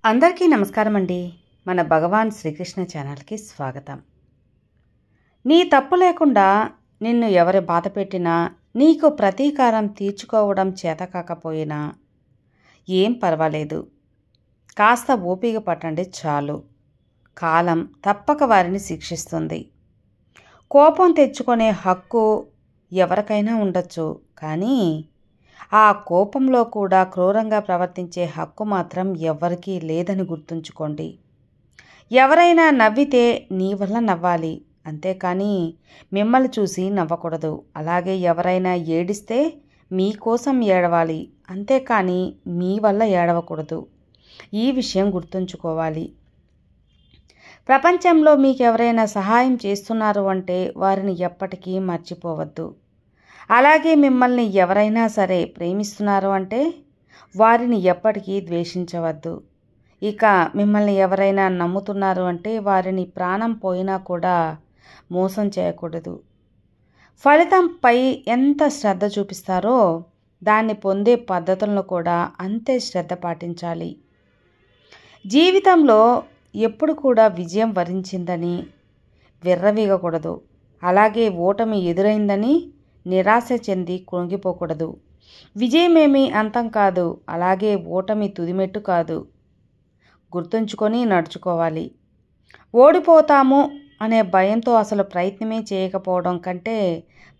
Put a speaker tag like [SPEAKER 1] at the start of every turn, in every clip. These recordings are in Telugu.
[SPEAKER 1] అందరికీ నమస్కారం అండి. మన భగవాన్ శ్రీకృష్ణ ఛానల్కి స్వాగతం. నీ తప్పు లేకుండా నిన్ను ఎవరు బాధ పెట్టినా, నీకు ప్రతీకారం తీర్చుకోవడం చేతకాకపోయినా ఏం పర్వాలేదు. కాస్త ఓపిక పట్టండి చాలు. కాలం తప్పక వారిని శిక్షిస్తుంది. కోపం తెచ్చుకునే హక్కు ఎవరికైనా ఉండొచ్చు, కానీ ఆ కోపంలో కూడా క్రూరంగా ప్రవర్తించే హక్కు మాత్రం ఎవ్వరికీ లేదని గుర్తుంచుకోండి. ఎవరైనా నవ్వితే నీ వల్ల నవ్వాలి, అంతేకాని మిమ్మల్ని చూసి నవ్వకూడదు. అలాగే ఎవరైనా ఏడిస్తే మీకోసం ఏడవాలి, అంతేకాని మీ వల్ల ఏడవకూడదు. ఈ విషయం గుర్తుంచుకోవాలి. ప్రపంచంలో మీకు ఎవరైనా సహాయం చేస్తున్నారు అంటే వారిని ఎప్పటికీ మర్చిపోవద్దు. అలాగే మిమ్మల్ని ఎవరైనా సరే ప్రేమిస్తున్నారు అంటే వారిని ఎప్పటికీ ద్వేషించవద్దు. ఇక మిమ్మల్ని ఎవరైనా నమ్ముతున్నారు అంటే వారిని ప్రాణం పోయినా కూడా మోసం చేయకూడదు. ఫలితంపై ఎంత శ్రద్ధ చూపిస్తారో దాన్ని పొందే పద్ధతులను కూడా అంతే శ్రద్ధ పాటించాలి. జీవితంలో ఎప్పుడు కూడా విజయం వరించిందని విర్రవీగకూడదు. అలాగే ఓటమి ఎదురైందని నిరాశ చెంది కృంగిపోకూడదు. విజయమేమీ అంతం కాదు, అలాగే ఓటమి తుదిమెట్టు కాదు. గుర్తుంచుకొని నడుచుకోవాలి. ఓడిపోతాము అనే భయంతో అసలు ప్రయత్నమే చేయకపోవడం కంటే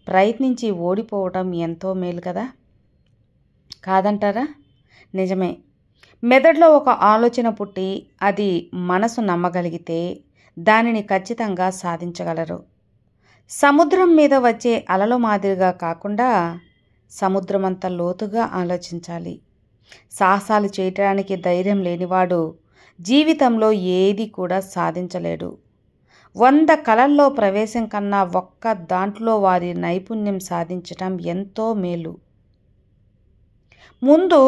[SPEAKER 1] ప్రయత్నించి ఓడిపోవడం ఎంతో మేలు కదా, కాదంటారా? నిజమే. మెదడులో ఒక ఆలోచన పుట్టి అది మనసు నమ్మగలిగితే దానిని ఖచ్చితంగా సాధించగలరు. సముద్రం మీద వచ్చే అలల మాదిరిగా కాకుండా సముద్రమంత లోతుగా ఆలోచించాలి. సాహసాలు చేయటానికి ధైర్యం లేనివాడు జీవితంలో ఏది కూడా సాధించలేడు. 100 కళల్లో ప్రవేశం కన్నా ఒక్క దాంట్లో వారి నైపుణ్యం సాధించటం ఎంతో మేలు. ముందు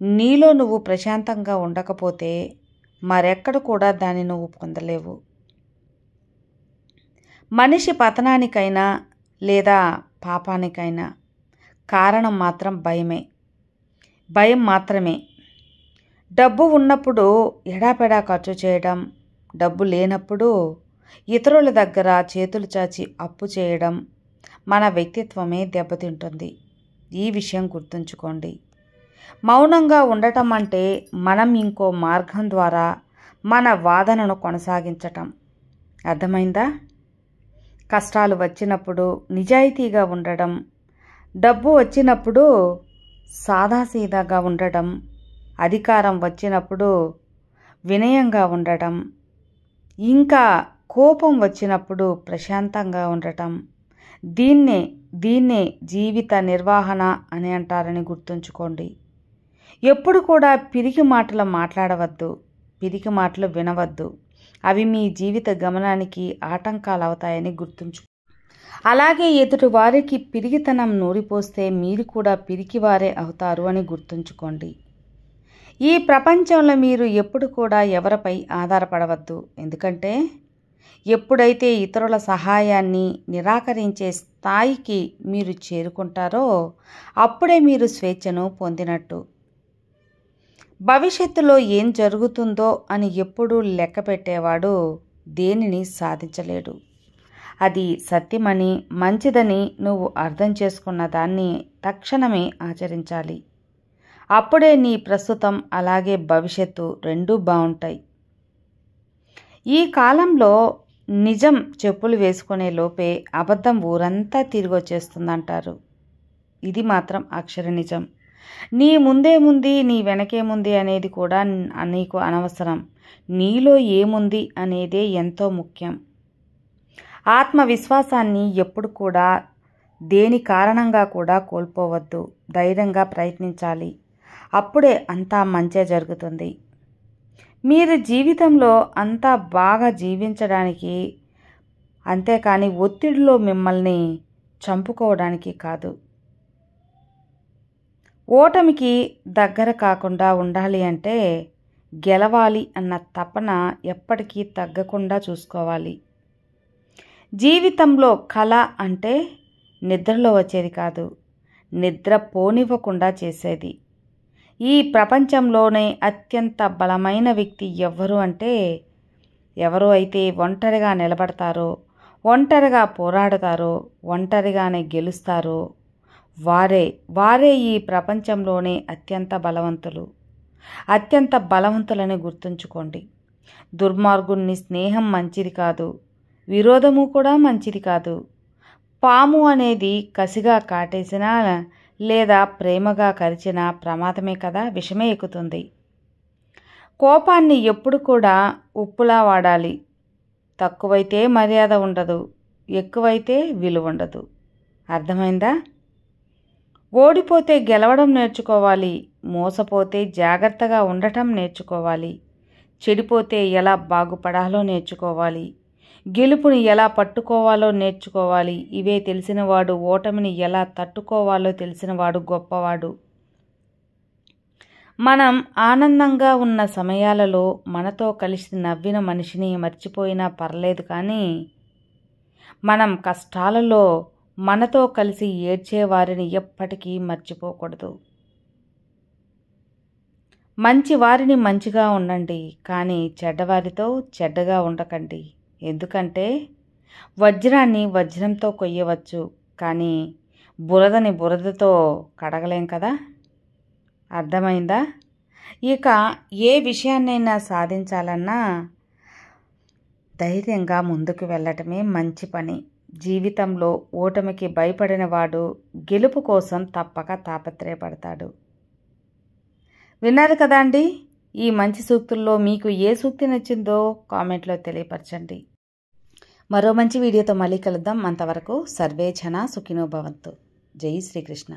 [SPEAKER 1] నీలో నువ్వు ప్రశాంతంగా ఉండకపోతే మరెక్కడ కూడా దాన్ని నువ్వు పొందలేవు. మనిషి పతనానికైనా లేదా పాపానికైనా కారణం మాత్రం భయం మాత్రమే. డబ్బు ఉన్నప్పుడు ఎడాపెడా ఖర్చు చేయడం, డబ్బు లేనప్పుడు ఇతరుల దగ్గర చేతులు చాచి అప్పు చేయడం మన వ్యక్తిత్వమే దెబ్బతింటుంది. ఈ విషయం గుర్తుంచుకోండి. మౌనంగా ఉండటం అంటే మనం ఇంకో మార్గం ద్వారా మన వాదనను కొనసాగించటం. అర్థమైందా? కష్టాలు వచ్చినప్పుడు నిజాయితీగా ఉండడం, డబ్బు వచ్చినప్పుడు సాదాసీదాగా ఉండడం, అధికారం వచ్చినప్పుడు వినయంగా ఉండటం, ఇంకా కోపం వచ్చినప్పుడు ప్రశాంతంగా ఉండటం, దీన్నే జీవిత నిర్వహణ అని అంటారని గుర్తుంచుకోండి. ఎప్పుడు కూడా పిరికి మాటలు మాట్లాడవద్దు, పిరికి మాటలు వినవద్దు. అవి మీ జీవిత గమనానికి ఆటంకాలు అవుతాయని గుర్తుంచు. అలాగే ఎదుటి వారికి పిరికితనం నూరిపోస్తే మీరు కూడా పిరికివారే అవుతారు అని గుర్తుంచుకోండి. ఈ ప్రపంచంలో మీరు ఎప్పుడు కూడా ఎవరిపై ఆధారపడవద్దు. ఎందుకంటే ఎప్పుడైతే ఇతరుల సహాయాన్ని నిరాకరించే స్థాయికి మీరు చేరుకుంటారో అప్పుడే మీరు స్వేచ్ఛను పొందినట్టు. భవిష్యత్తులో ఏం జరుగుతుందో అని ఎప్పుడూ లెక్క పెట్టేవాడు దేనిని సాధించలేడు. అది సత్యమని, మంచిదని నువ్వు అర్థం చేసుకున్న దాన్ని తక్షణమే ఆచరించాలి. అప్పుడే నీ ప్రస్తుతం అలాగే భవిష్యత్తు రెండూ బాగుంటాయి. ఈ కాలంలో నిజం చెప్పులు వేసుకునే లోపే అబద్ధం ఊరంతా తిరిగి వచ్చేస్తుందంటారు. ఇది మాత్రం అక్షర నిజం. నీ ముందేముంది, నీ వెనకేముంది అనేది కూడా నీకు అనవసరం. నీలో ఏముంది అనేదే ఎంతో ముఖ్యం. ఆత్మవిశ్వాసాన్ని ఎప్పుడు కూడా దేని కారణంగా కూడా కోల్పోవద్దు. ధైర్యంగా ప్రయత్నించాలి. అప్పుడే అంతా మంచే జరుగుతుంది. మీరు జీవితంలో అంతా బాగా జీవించడానికి, అంతేకాని ఒత్తిడిలో మిమ్మల్ని చంపుకోవడానికి కాదు. ఓటమికి దగ్గర కాకుండా ఉండాలి అంటే గెలవాలి అన్న తపన ఎప్పటికీ తగ్గకుండా చూసుకోవాలి. జీవితంలో కళ అంటే నిద్రలో వచ్చేది కాదు, నిద్ర పోనివ్వకుండా చేసేది. ఈ ప్రపంచంలోనే అత్యంత బలమైన వ్యక్తి ఎవ్వరు అంటే, ఎవరు అయితే ఒంటరిగా నిలబడతారో, ఒంటరిగా పోరాడతారో, ఒంటరిగానే గెలుస్తారో వారే ఈ ప్రపంచంలోనే అత్యంత బలవంతులని గుర్తుంచుకోండి. దుర్మార్గుని స్నేహం మంచిది కాదు, విరోధము కూడా మంచిది కాదు. పాము అనేది కసిగా కాటేసినా లేదా ప్రేమగా కరిచినా ప్రమాదమే కదా, విషమే ఎక్కుతుంది. కోపాన్ని ఎప్పుడు కూడా ఉప్పులా వాడాలి. తక్కువైతే మర్యాద ఉండదు, ఎక్కువైతే విలువ ఉండదు. అర్థమైందా? ఓడిపోతే గెలవడం నేర్చుకోవాలి, మోసపోతే జాగ్రత్తగా ఉండటం నేర్చుకోవాలి, చెడిపోతే ఎలా బాగుపడాలో నేర్చుకోవాలి, గెలుపుని ఎలా పట్టుకోవాలో నేర్చుకోవాలి. ఇవే తెలిసినవాడు ఓటమిని ఎలా తట్టుకోవాలో తెలిసినవాడు గొప్పవాడు. మనం ఆనందంగా ఉన్న సమయాలలో మనతో కలిసి నవ్విన మనిషిని మర్చిపోయినా పర్లేదు, కానీ మనం కష్టాలలో మనతో కలిసి ఏడ్చేవారిని ఎప్పటికీ మర్చిపోకూడదు. మంచివారిని మంచిగా ఉండండి, కానీ చెడ్డవారితో చెడ్డగా ఉండకండి. ఎందుకంటే వజ్రాన్ని వజ్రంతో కొయ్యవచ్చు, కానీ బురదని బురదతో కడగలేం కదా. అర్థమైందా? ఇక ఏ విషయాన్నైనా సాధించాలన్నా ధైర్యంగా ముందుకు వెళ్ళటమే మంచి పని. జీవితంలో ఓటమికి భయపడిన వాడు గెలుపు కోసం తప్పక తాపత్రయపడతాడు. విన్నారు కదా అండి? ఈ మంచి సూక్తుల్లో మీకు ఏ సూక్తి నచ్చిందో కామెంట్లో తెలియపరచండి. మరో మంచి వీడియోతో మళ్ళీ కలుద్దాం. అంతవరకు సర్వే జనా సుఖినో భవంతు. జై శ్రీకృష్ణ.